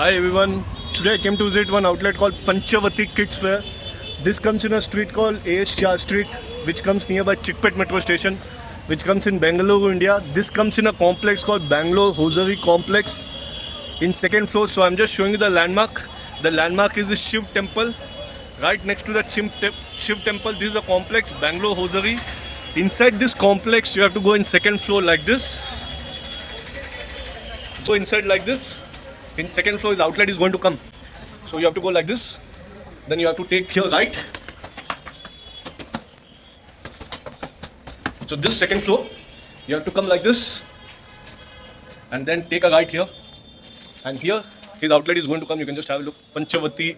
Hi everyone, today I came to visit one outlet called Panchavati Kids Wear. This comes in a street called A.S. Shah Street, which comes nearby Chickpet Metro Station, which comes in Bengaluru, India. This comes in a complex called Bangalore Hosiery Complex in second floor. So I'm just showing you the landmark. The landmark is the Shiv Temple. Right next to that Shiv Temple, this is a complex, Bangalore Hosiery. Inside this complex, you have to go in second floor like this. Go inside like this. In second floor, the outlet is going to come. So you have to go like this. Then you have to take your right. So this second floor, you have to come like this. And then take a right here. And here, his outlet is going to come. You can just have a look. Panchavati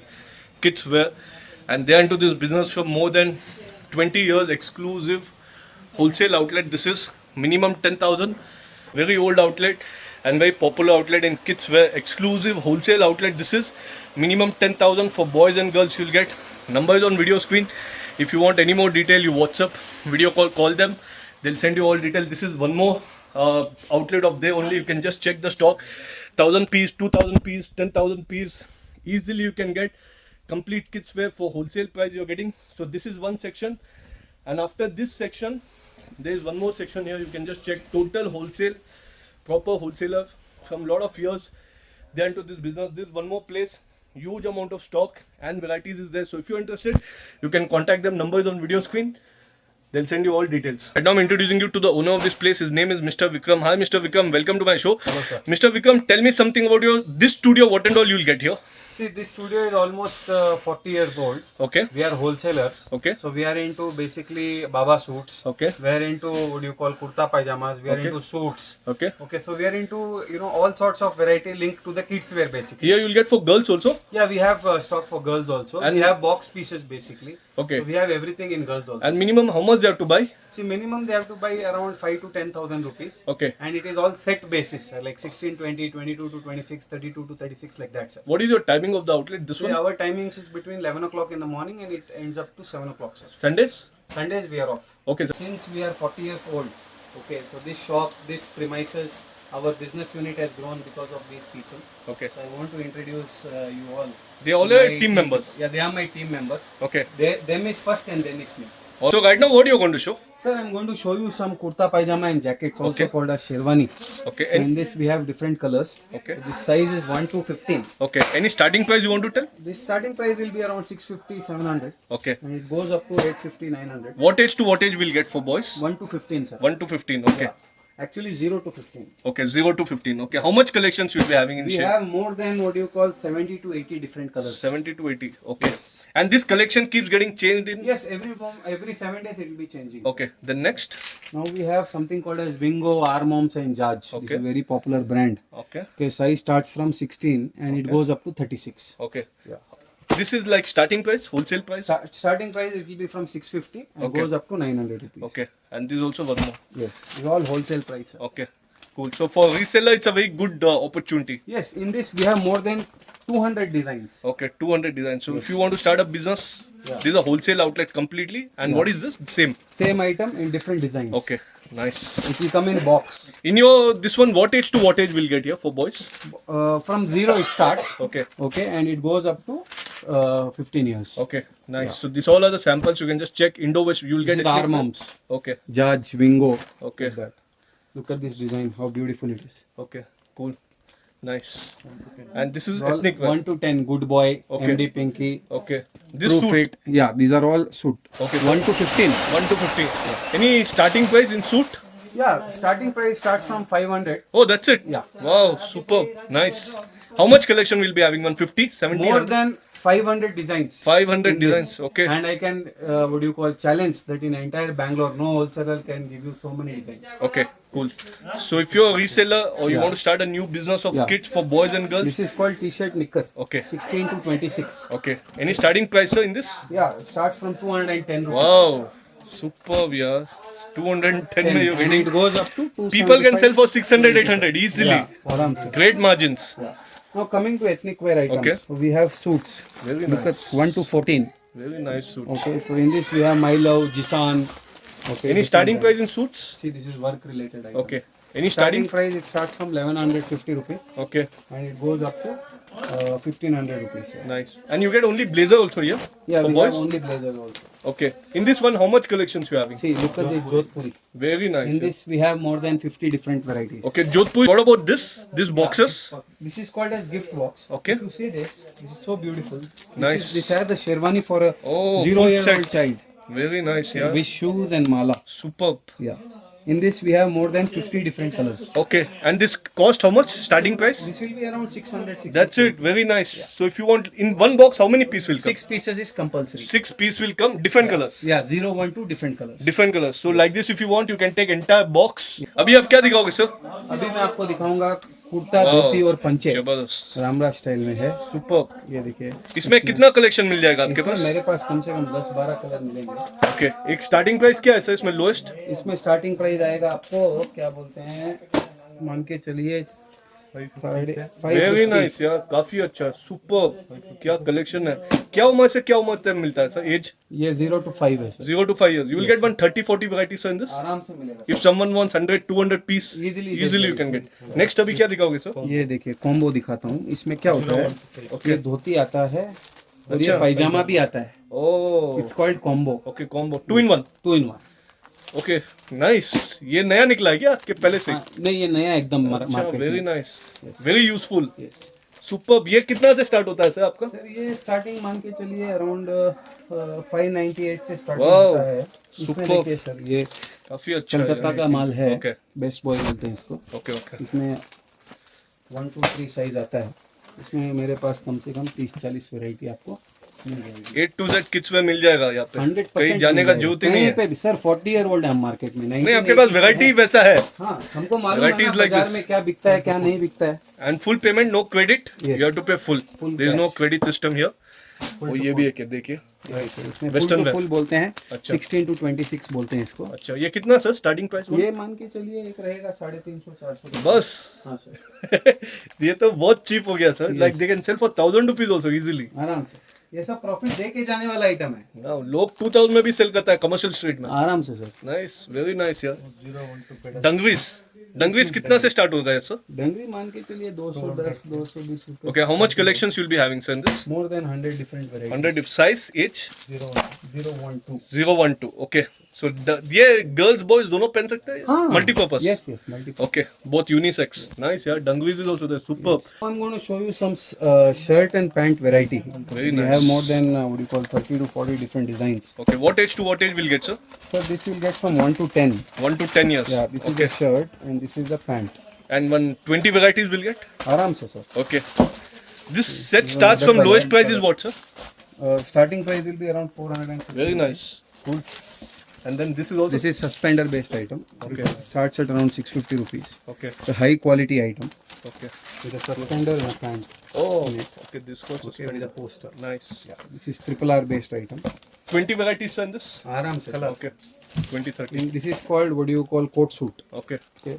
Kids Wear. And they are into this business for more than 20 years. Exclusive wholesale outlet. This is minimum 10,000. Very old outlet and very popular outlet in kids wear. Exclusive wholesale outlet. This is minimum 10,000 for boys and girls. You'll get numbers on video screen. If you want any more detail, you WhatsApp, video call them. They'll send you all detail. This is one more outlet of there only. You can just check the stock. 1,000 piece, 2,000 piece, 10,000 piece. Easily you can get complete kids wear for wholesale price you're getting. So this is one section. And after this section, there is one more section here. You can just check total wholesale, proper wholesaler from lot of years. They are into this business. This is one more place. Huge amount of stock and varieties is there. So if you're interested, you can contact them. Number is on video screen. They'll send you all details. Right now I'm introducing you to the owner of this place. His name is Mr. Vikram. Hi Mr. Vikram, welcome to my show. Hello sir. Mr. Vikram, tell me something about this studio. What and all you'll get here? See, this studio is almost 40 years old. Okay. We are wholesalers. Okay. So we are into basically Baba suits. Okay. We are into what do you call kurta pajamas. We are into suits. Okay. Okay. So we are into all sorts of variety linked to the kids wear basically. Here you'll get for girls also. Yeah, we have stock for girls also. And we have box pieces basically. Okay. So we have everything in girls also. And minimum how much they have to buy? See, minimum they have to buy around 5 to 10,000 rupees. Okay. And it is all set basis, sir, like 16, 20, 22 to 26, 32 to 36, like that, sir. What is your timing of the outlet? This one? Our timings is between 11 o'clock in the morning and it ends up to 7 o'clock, sir. Sundays? Sundays we are off. Okay, sir. Since we are 40 years old, okay, so this shop, this premises, our business unit has grown because of these people. Okay. So I want to introduce you all. They all are team members. Yeah, they are my team members. Okay. Them is first and then is me. So right now what are you going to show? Sir, I'm going to show you some kurta pajama and jackets, also Okay. called as sherwani. Okay. So in this we have different colors. Okay. So this size is 1 to 15. Okay. Any starting price you want to tell? This starting price will be around 650, 700. Okay. And it goes up to 850, 900. What age to what age we'll get for boys? 1 to 15, sir. 1 to 15. Okay. Yeah. Actually 0 to 15. Okay. 0 to 15. Okay. How much collections you'll be having in We share? have more than what you call 70 to 80 different colors. 70 to 80. Okay. And this collection keeps getting changed in? Yes, every 7 days it will be changing. Okay. Then next? Now we have something called as Wingo, Armoms and Judge. Okay. This is a very popular brand. Okay. Okay, size starts from 16 and it goes up to 36. Okay. Yeah. This is like starting price, wholesale price? Starting price it will be from 650 and Okay. goes up to 900 rupees. Okay. And this is also one more. Yes, it's all wholesale price, sir. Okay. Cool. So for reseller, it's a very good opportunity. Yes, in this we have more than 200 designs. Okay, 200 designs. So if you want to start a business, Yeah. this is a wholesale outlet completely. And what is this? Same. Same item in different designs. Okay, nice. It will come in box. In your this one, what age to what age will get here for boys? From 0 it starts. Okay, Okay, and it goes up to 15 years. okay, nice. So these all are the samples. You can just check Indo West. You'll This get is it. Armoms, Okay, Judge, Wingo. okay, Like that. Look at this design, how beautiful it is. okay, cool, nice. And this is All ethnic wear. 1 to 10, Good Boy, Okay. MD Pinky, Okay, this True suit. Fit. Yeah, these are all suit. Okay. 1 to 15. 1 to 15. Any starting price in suit? Yeah, starting price starts from 500. Oh, that's it. Yeah. Wow, superb, nice. How much collection will be having? 150, 70, More than 500 designs. 500 in this. designs. Okay. And I can, what do you call, challenge that in entire Bangalore, no wholesaler can give you so many designs. Okay, cool. So if you're a reseller or you Yeah. want to start a new business of Yeah. kits for boys and girls, This is called t-shirt knicker. okay, 16 to 26. okay. Any starting price sir in this? Yeah, it starts from 210 rupees. Wow, superb, yeah. 210 mein you're And getting. it goes up to 275. People can sell for 600, 800 easily. Yeah, for them, sir. Great margins. Yeah. Now coming to ethnic wear items. Okay. So we have suits. Very Look nice. at 1 to 14. Very nice suit. Okay, so in this we have My Love, Jisan. Okay. Any starting price in suits? See, this is work related item. Okay. Any Starting starting? price it starts from 1150 rupees Okay. and it goes up to 1500 rupees. Nice. And you get only blazer also here? Yeah, For we boys? have only blazer also. Okay. In this one, how much collections you having? See, look at this Jodhpuri. Very nice. In yeah. this, we have more than 50 different varieties. Okay, Jodhpur. What about this? These boxes? This is called as gift box. Okay. If you see this is so beautiful. Nice. This has the sherwani for a Oh, 0-year-old set. child Very nice, yeah. with shoes and mala. Superb. Yeah. In this, we have more than 50 different colors. Okay. And this cost how much? Starting price? This will be around 600. That's it. Very nice. So if you want in one box, how many pieces will come? 6 pieces is compulsory. 6 piece will come. Different colors. Yeah, 0, 1, 2 different colors. Different colors. So like this, if you want, you can take entire box. अभी आप क्या दिखाओगे sir? अभी मैं आपको दिखाऊंगा कुर्ता धोती और पंचे जबरदस्त. रामराज स्टाइल में है. Superb. ये देखिए. इसमें कितना कलेक्शन मिल जाएगा आपके इसमें पास? मेरे पास कम से कम 10-12 कलर मिलेंगे. ओके. एक स्टार्टिंग प्राइस क्या है सर इसमें लोएस्ट? इसमें स्टार्टिंग प्राइस आएगा आपको क्या बोलते हैं मान के चलिए वेरी नाइस यार. काफी अच्छा. सुपर. क्या कलेक्शन है. क्या उम्र से क्या उम्र तक मिलता है सर? एज? ये 0 to 5 है sir. 0 to 5 years. You will get 130-40 varieties in this. आराम से मिलेगा. If someone wants 100-200 piece, Easily easily you can get. Next अभी क्या दिखाओगे सर? ये देखिए कॉम्बो दिखाता हूँ. इसमें क्या होता है ये धोती आता है और ये पायजामा भी आता है. Oh, it's called combo. okay, combo 2 in 1. 2 in 1. Okay, nice. ये नया निकला है क्या आपके पहले से? नहीं ये नया एकदम अच्छा, मार्केट very में. nice, very useful. Yes. Superb. ये कितना से स्टार्ट होता है सर आपका? सर ये स्टार्टिंग मान के चलिए अराउंड 598 से स्टार्टिंग Wow. होता है. इसमें Superb. देखिए सर ये काफी अच्छा. कलकत्ता का माल है. Okay. बेस्ट बॉय बोलते हैं इसको. Okay, okay. इसमें 1 2 3 साइज आता है. इसमें मेरे पास कम से कम 30-40 वैरायटी आपको मिल जाएगी. A to Z किड्स में मिल जाएगा यहाँ पे. 100% कहीं जाने का जरूरत ही नहीं है. पे भी सर 40 ईयर ओल्ड है हम मार्केट में. नहीं आपके पास वैरायटी वैसा है. हाँ हमको मालूम है Varieties ना like बाजार this. में क्या बिकता है क्या नहीं बिकता है. And full payment, no credit. Yes. You have to pay full. Full There is no cash. credit system here. और ये भी है क्या देखिए. इसमें Western फुल wear. फुल बोलते हैं. अच्छा. 16 to 26 बोलते हैं इसको. अच्छा ये कितना सर स्टार्टिंग प्राइस? ये मान के चलिए एक रहेगा 350-400. बस. हाँ सर ये तो बहुत चीप हो गया sir. Like they can sell for 1000 rupees also easily. आराम से. ये सब प्रॉफिट दे के जाने वाला आइटम है. लोग 2000 में भी सेल करता है कमर्शियल स्ट्रीट में. आराम से सर. नाइस. वेरी नाइस यार. डंगवीज कितना से स्टार्ट होता है सर? डंगरी मान के चलिए 210 220 रुपए. Okay, how much collections you'll be having sir in this? More than 100 different variety. 100 size age 012. 012. Okay, so ये girls boys दोनों पहन सकते हैं? हाँ. Multi-purpose. Yes, multi-purpose. Okay, both unisex. Nice यार. Dungwees is also there. Superb. I'm going to show you some shirt and pant variety. Very We nice. have more than what do you call 30 to 40 different designs. Okay, what age to what age will get sir? So this will get from 1 to 10. 1 to 10 years. Yeah, this is Okay. the shirt and this is the pant. And 120 varieties will get? आराम से sir. Okay. This set starts from lowest price is what sir? Starting price will be around 450. Very nice. Cool. And then this is also. This is suspender based item. Okay. Starts at around 650 rupees. Okay. It's a high quality item Okay. with a suspender and a pant. Oh. Okay. This was Okay, with a poster. nice. Yeah, this is RRR based item. 20 varieties sir in this? आराम से sir. Okay. 20, 30. And this is called what do you call coat suit. Okay. Okay.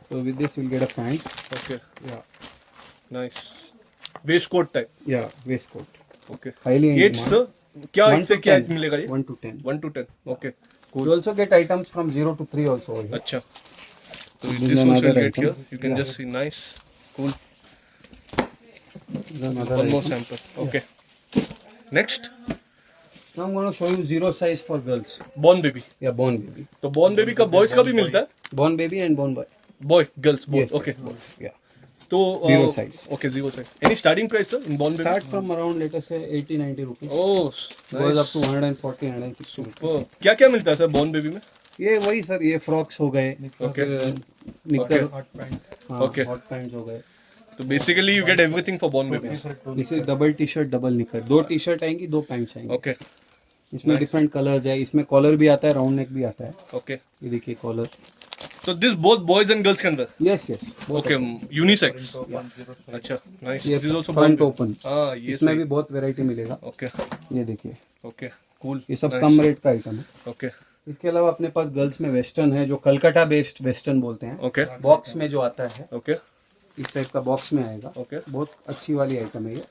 So with this you'll get a pant. Okay. Yeah. Nice. Waistcoat type. Yeah, waistcoat. Okay. Highly in Age demand. sir? क्या 1 इससे to क्या 10. मिलेगा ये? 1 to 10. 1 to 10. Okay. You also get items from 0 to 3 also. over here. अच्छा. So This this is also another you get item. here. You can Yeah. just see nice. Cool. This is another One more item. sample. Okay. Next. Now I'm going to show you 0 size for girls. Born baby. Yeah, born baby. तो born baby का boys का भी मिलता है? Born baby and born boy. Boy, girls, both. Yes, Okay. yes, both. Yeah. तो Zero size. Okay, 0 size. Any starting price sir in born baby? Starts from around let us say 80-90 rupees. Oh, Goes up nice. to 140-160 rupees. क्या क्या मिलता है sir born baby में? ये वही sir ये frocks हो गए. Okay. निकर. हाँ, Okay. hot pants हो गए. तो basically you get everything for born babies. This is double T shirt double निकर. 2 टी शर्ट आएंगी 2 पैंट्स आएंगे. Okay. इसमें डिफरेंट कलर्स है. इसमें कॉलर भी आता है राउंड नेक भी आता है. Okay. ये देखिए collar. So this both boys and girls can wear. Yes yes. Okay, unisex. अच्छा, nice. ये This is also front born open. baby. हाँ, ये इसमें सही. भी बहुत वैरायटी मिलेगा. Okay. ये देखिए. Okay. Cool. ये सब Nice. कम रेट का आइटम है. Okay. इसके अलावा अपने पास गर्ल्स में वेस्टर्न है जो कलकत्ता बेस्ड वेस्टर्न बोलते हैं. Okay. बॉक्स में जो आता है Okay. इस टाइप का बॉक्स में आएगा. Okay. बहुत अच्छी वाली आइटम है ये.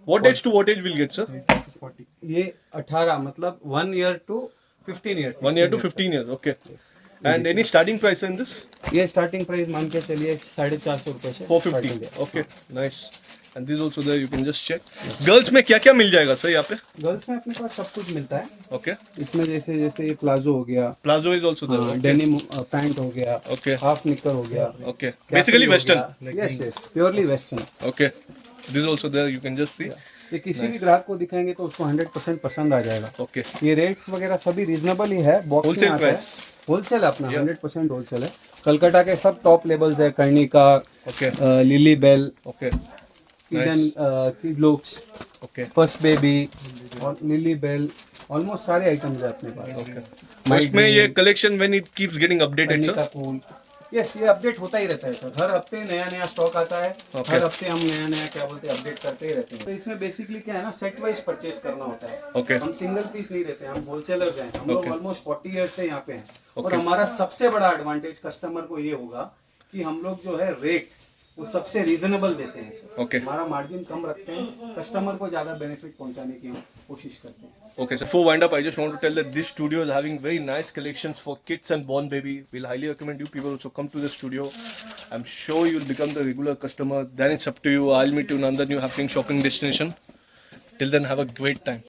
What age to what age will get sir? ये 18 मतलब 1 year to 15 years. 1 year to 15 years. Okay. And any starting price in this? ये स्टार्टिंग प्राइस मान के चलिए 450 रुपए से. 450. Okay. Nice. And this also there, you can just check. Girls में क्या क्या मिल जाएगा सर यहाँ पे? गर्ल्स में अपने पास सब कुछ मिलता है. Okay. इसमें जैसे जैसे ये प्लाजो हो गया, Plazo is also there. Okay. Denim pant हो गया, Okay. हाफ निकर हो गया, Okay. Basically western. Yes yes, purely western. Okay. This is also there, you can just see. ये किसी भी ग्राहक को दिखाएंगे तो उसको 100% पसंद आ जाएगा. Okay. ये रेट्स वगैरह सभी रीजनेबल ही है. बॉक्स में Wholesale आता है. price. होलसेल अपना 100% होलसेल है. कलकत्ता के सब टॉप लेबल्स है, Karnika, Okay. Lily Bell, Okay. किडन, Kid Looks, Okay. First Baby और लिली बेल, ऑलमोस्ट सारे आइटम्स है अपने पास. तो इसमें ये collection when it keeps getting updated Karnika sir. Full, yes, ये अपडेट होता ही रहता है सर. हर हफ्ते नया नया स्टॉक आता है. Okay. हर हफ्ते हम नया नया क्या बोलते हैं अपडेट करते ही रहते हैं. तो इसमें बेसिकली क्या है ना, सेट वाइज परचेस करना होता है. Okay. हम सिंगल पीस नहीं देते हैं, हम होलसेलर्स हैं. हम लोग Okay. ऑलमोस्ट 40 ईयर से यहाँ पे हैं. और Okay. हमारा सबसे बड़ा एडवांटेज कस्टमर को ये होगा कि हम लोग जो है रेट वो सबसे रीजनेबल देते हैं सर. Okay. हमारा मार्जिन कम रखते हैं, कस्टमर को ज्यादा बेनिफिट पहुंचाने की हम कोशिश करते हैं. Okay, so before wind up, I just want to tell that this studio is having very nice collections for kids and born baby. We'll highly recommend you people also come to the studio. I'm sure you'll become the regular customer. Then it's up to you. I'll meet you in another new happening shopping destination. Till then, have a great time.